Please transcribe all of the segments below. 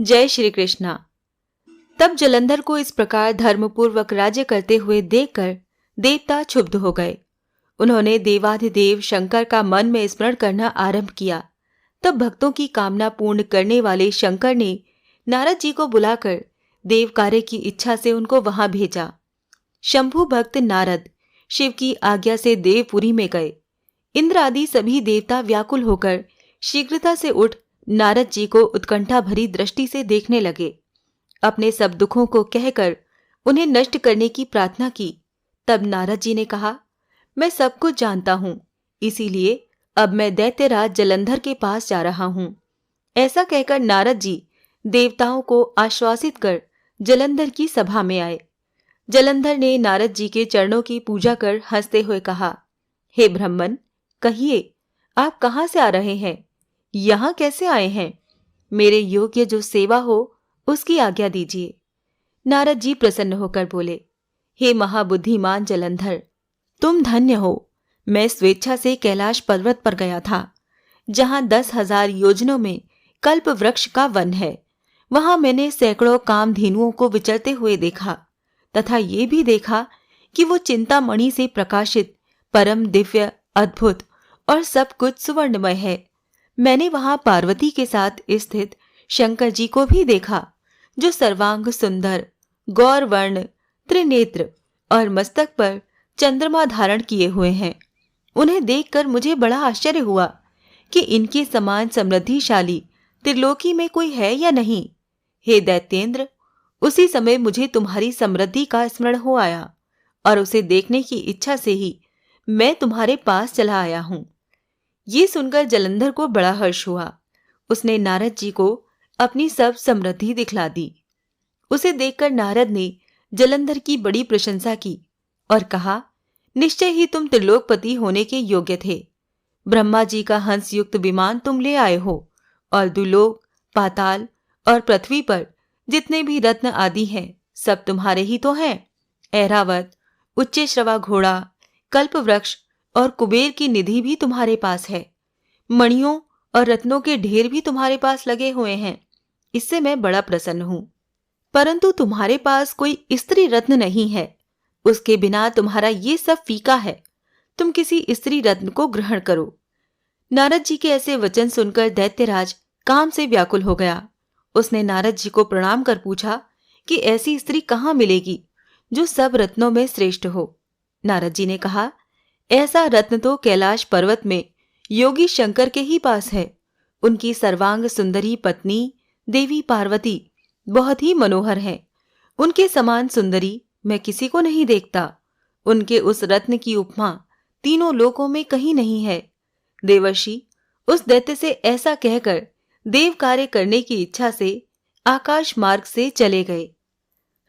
जय श्री कृष्णा। तब जलंधर को इस प्रकार धर्मपूर्वक राज्य करते हुए देखकर देवता क्षुब्ध हो गए। उन्होंने देवाधिदेव शंकर का मन में स्मरण करना आरंभ किया। तब भक्तों की कामना पूर्ण करने वाले शंकर ने नारद जी को बुलाकर देव कार्य की इच्छा से उनको वहां भेजा। शंभु भक्त नारद शिव की आज्ञा से देवपुरी में गए। इंद्र आदि सभी देवता व्याकुल होकर शीघ्रता से उठ नारद जी को उत्कंठा भरी दृष्टि से देखने लगे। अपने सब दुखों को कहकर उन्हें नष्ट करने की प्रार्थना की। तब नारद जी ने कहा, मैं सब कुछ जानता हूं, इसीलिए अब मैं दैत्यराज जलंधर के पास जा रहा हूं। ऐसा कहकर नारद जी देवताओं को आश्वासित कर जलंधर की सभा में आए। जलंधर ने नारद जी के चरणों की पूजा कर हंसते हुए कहा, हे ब्राह्मण, कहिए आप कहाँ से आ रहे हैं? यहाँ कैसे आए हैं? मेरे योग्य जो सेवा हो उसकी आज्ञा दीजिए। नारद जी प्रसन्न होकर बोले, हे महाबुद्धिमान जलंधर, तुम धन्य हो। मैं स्वेच्छा से कैलाश पर्वत पर गया था, जहां 10,000 योजनों में कल्प वृक्ष का वन है। वहां मैंने सैकड़ों कामधेनुओं को विचरते हुए देखा तथा ये भी देखा कि वो चिंतामणि से प्रकाशित परम दिव्य, अद्भुत और सब कुछ सुवर्णमय है। मैंने वहां पार्वती के साथ स्थित शंकर जी को भी देखा, जो सर्वांग सुंदर, गौर वर्ण, त्रिनेत्र और मस्तक पर चंद्रमा धारण किए हुए हैं। उन्हें देखकर मुझे बड़ा आश्चर्य हुआ कि इनके समान समृद्धिशाली त्रिलोकी में कोई है या नहीं। हे दैत्येंद्र, उसी समय मुझे तुम्हारी समृद्धि का स्मरण हो आया और उसे देखने की इच्छा से ही मैं तुम्हारे पास चला आया हूं। ये सुनकर जलंधर को बड़ा हर्ष हुआ। उसने नारद जी को अपनी सब समृद्धि दिखला दी। उसे देखकर नारद ने जलंधर की बड़ी प्रशंसा की और कहा, निश्चय ही तुम त्रिलोकपति होने के योग्य थे। ब्रह्मा जी का हंस युक्त विमान तुम ले आए हो और दुलोक, पाताल और पृथ्वी पर जितने भी रत्न आदि हैं सब तुम्हारे ही तो हैं। ऐरावत, उच्चश्रवा घोड़ा, कल्प वृक्ष और कुबेर की निधि भी तुम्हारे पास है। मणियों और रत्नों के ढेर भी तुम्हारे पास लगे हुए हैं। इससे मैं बड़ा प्रसन्न हूं। परंतु तुम्हारे पास कोई स्त्री रत्न नहीं है। उसके बिना तुम्हारा ये सब फीका है। तुम किसी स्त्री रत्न को ग्रहण करो। नारद जी के ऐसे वचन सुनकर दैत्यराज काम से व्याकुल हो गया। उसने नारद जी को प्रणाम कर पूछा कि ऐसी स्त्री कहाँ मिलेगी जो सब रत्नों में श्रेष्ठ हो। नारद जी ने कहा, ऐसा रत्न तो कैलाश पर्वत में योगी शंकर के ही पास है। उनकी सर्वांग सुंदरी पत्नी देवी पार्वती बहुत ही मनोहर है। उनके समान सुंदरी मैं किसी को नहीं देखता। उनके उस रत्न की उपमा तीनों लोकों में कहीं नहीं है। देवर्षि उस दैत्य से ऐसा कहकर देव कार्य करने की इच्छा से आकाश मार्ग से चले गए।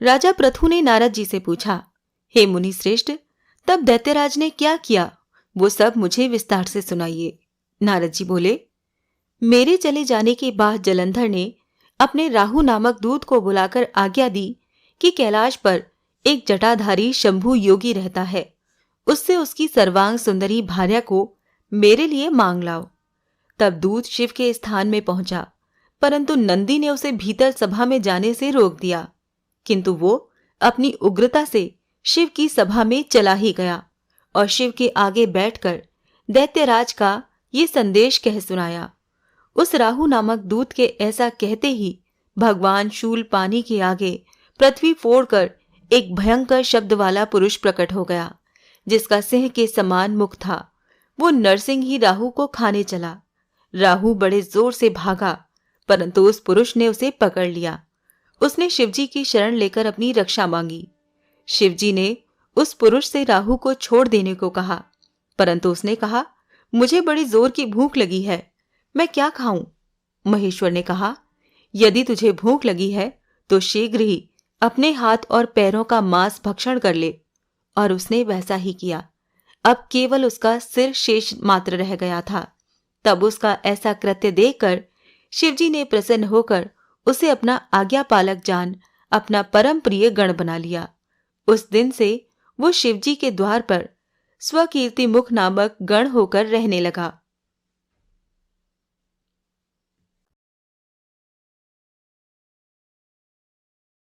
राजा पृथु ने नारद जी से पूछा, हे मुनि श्रेष्ठ, तब दैत्यराज ने क्या किया, वो सब मुझे विस्तार से सुनाइए। नारद जी बोले, मेरे चले जाने के बाद जलंधर ने अपने राहु नामक दूत को बुलाकर आज्ञा दी कि कैलाश पर एक जटाधारी शंभु योगी रहता है, उससे उसकी सर्वांग सुंदरी भार्या को मेरे लिए मांग लाओ। तब दूत शिव के स्थान में पहुंचा, परंतु नंदी ने उसे भीतर सभा में जाने से रोक दिया। किंतु वो अपनी उग्रता से शिव की सभा में चला ही गया और शिव के आगे बैठकर दैत्यराज का ये संदेश कह सुनाया। उस राहु नामक दूत के ऐसा कहते ही भगवान शूल पानी के आगे पृथ्वी फोड़कर एक भयंकर शब्द वाला पुरुष प्रकट हो गया, जिसका सिंह के समान मुख था। वो नरसिंह ही राहु को खाने चला। राहु बड़े जोर से भागा, परंतु उस पुरुष ने उसे पकड़ लिया। उसने शिवजी की शरण लेकर अपनी रक्षा मांगी। शिवजी ने उस पुरुष से राहु को छोड़ देने को कहा, परंतु उसने कहा, मुझे बड़ी जोर की भूख लगी है, मैं क्या खाऊं? महेश्वर ने कहा, यदि तुझे भूख लगी है तो शीघ्र ही अपने हाथ और पैरों का मांस भक्षण कर ले। और उसने वैसा ही किया। अब केवल उसका सिर शेष मात्र रह गया था। तब उसका ऐसा कृत्य देखकर शिवजी ने प्रसन्न होकर उसे अपना आज्ञापालक जान अपना परम प्रिय गण बना लिया। उस दिन से वो शिवजी के द्वार पर स्वकीर्ति मुख नामक गण होकर रहने लगा।